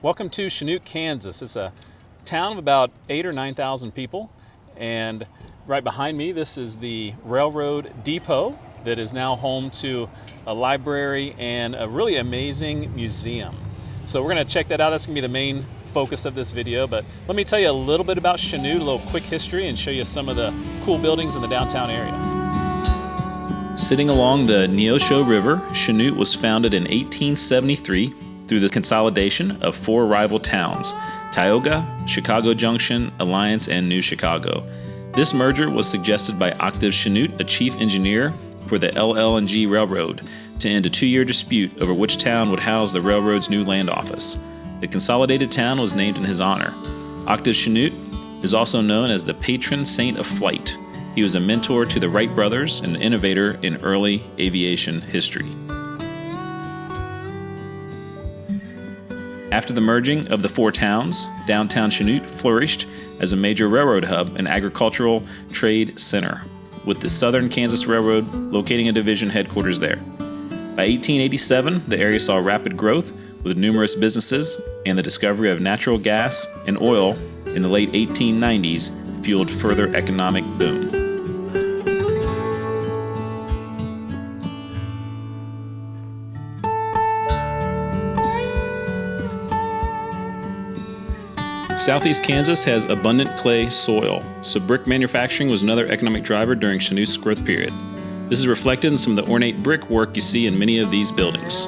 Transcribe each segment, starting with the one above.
Welcome to Chanute, Kansas. It's a town of about 8,000 or 9,000 people, and right behind me this is the railroad depot that is now home to a library and a really amazing museum. So we're going to check that out. That's going to be the main focus of this video, but let me tell you a little bit about Chanute, a little quick history, and show you some of the cool buildings in the downtown area. Sitting along the Neosho River, Chanute was founded in 1873 through the consolidation of four rival towns, Tioga, Chicago Junction, Alliance, and New Chicago. This merger was suggested by Octave Chanute, a chief engineer for the LL&G Railroad, to end a 2-year dispute over which town would house the railroad's new land office. The consolidated town was named in his honor. Octave Chanute is also known as the patron saint of flight. He was a mentor to the Wright brothers and an innovator in early aviation history. After the merging of the four towns, downtown Chanute flourished as a major railroad hub and agricultural trade center, with the Southern Kansas Railroad locating a division headquarters there. By 1887, the area saw rapid growth with numerous businesses, and the discovery of natural gas and oil in the late 1890s fueled further economic boom. Southeast Kansas has abundant clay soil, so brick manufacturing was another economic driver during Chanute's growth period. This is reflected in some of the ornate brick work you see in many of these buildings.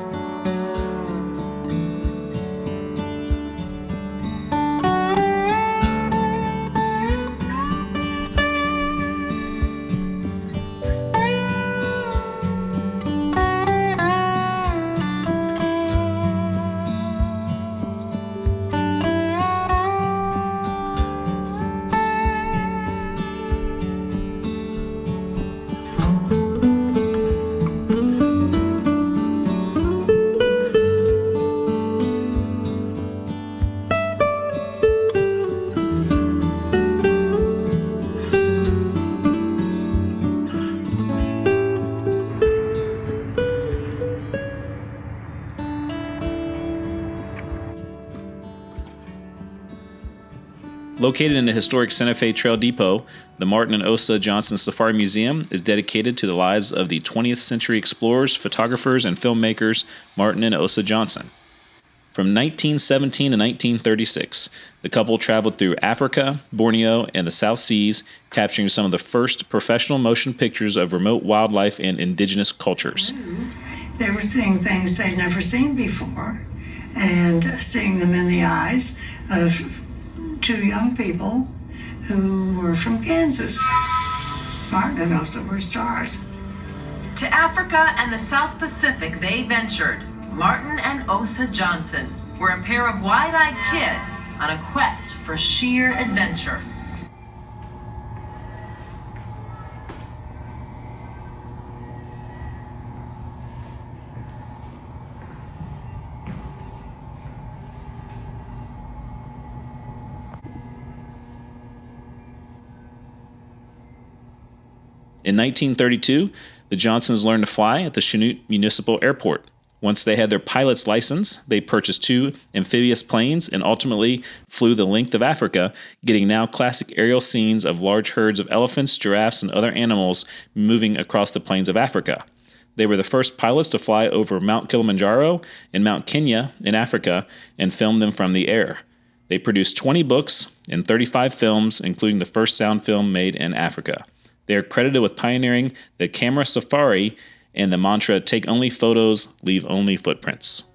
Located in the historic Santa Fe Trail Depot, the Martin and Osa Johnson Safari Museum is dedicated to the lives of the 20th century explorers, photographers, and filmmakers Martin and Osa Johnson. From 1917 to 1936, the couple traveled through Africa, Borneo, and the South Seas, capturing some of the first professional motion pictures of remote wildlife and indigenous cultures. They were seeing things they'd never seen before, and seeing them in the eyes of two young people who were from Kansas. Martin and Osa were stars. To Africa and the South Pacific they ventured. Martin and Osa Johnson were a pair of wide-eyed kids on a quest for sheer adventure. In 1932, the Johnsons learned to fly at the Chanute Municipal Airport. Once they had their pilot's license, they purchased 2 amphibious planes and ultimately flew the length of Africa, getting now classic aerial scenes of large herds of elephants, giraffes, and other animals moving across the plains of Africa. They were the first pilots to fly over Mount Kilimanjaro and Mount Kenya in Africa and film them from the air. They produced 20 books and 35 films, including the first sound film made in Africa. They are credited with pioneering the camera safari and the mantra, "Take only photos, leave only footprints."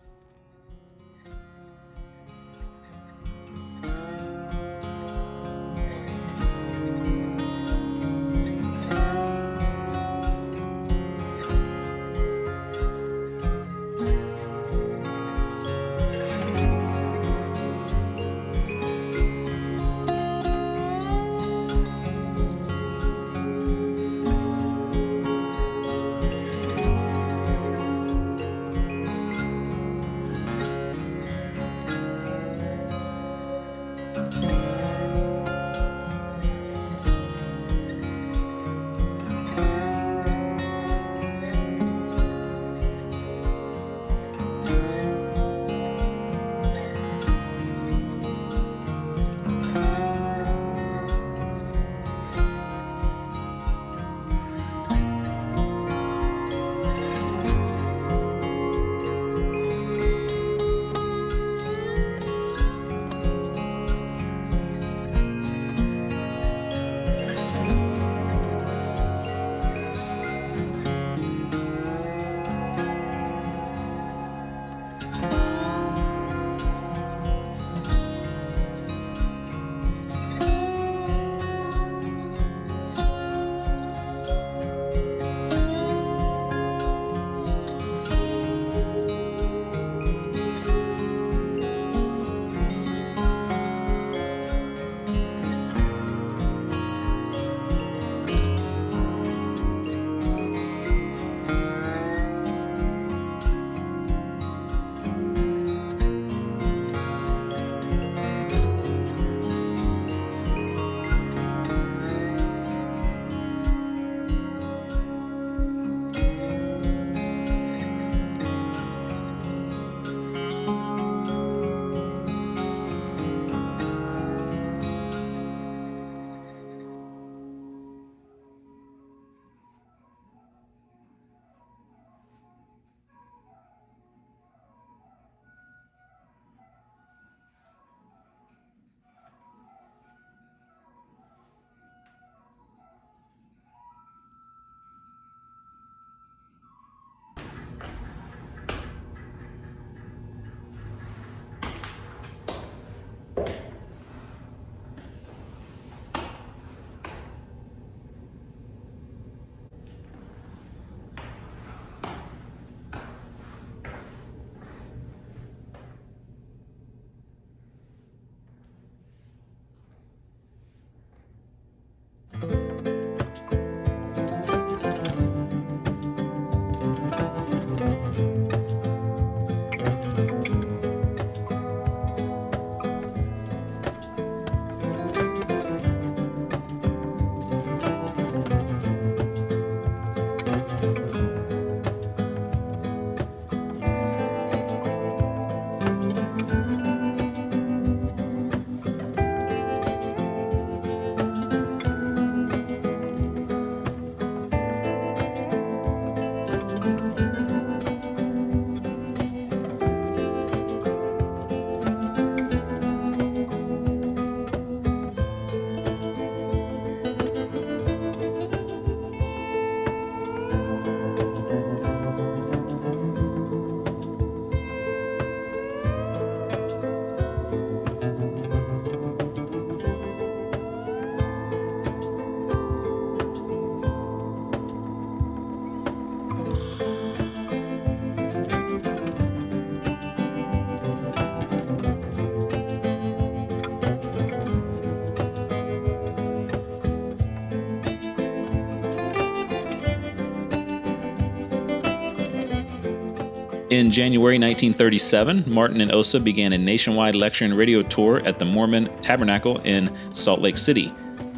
In January 1937, Martin and Osa began a nationwide lecture and radio tour at the Mormon Tabernacle in Salt Lake City.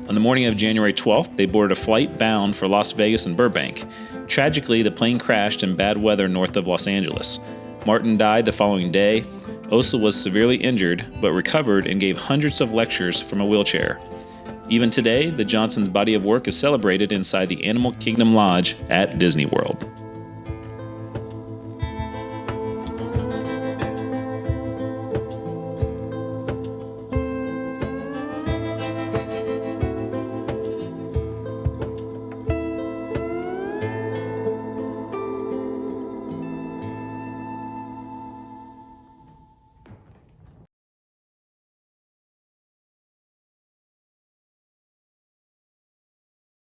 On the morning of January 12th, they boarded a flight bound for Las Vegas and Burbank. Tragically, the plane crashed in bad weather north of Los Angeles. Martin died the following day. Osa was severely injured, but recovered and gave hundreds of lectures from a wheelchair. Even today, the Johnsons' body of work is celebrated inside the Animal Kingdom Lodge at Disney World.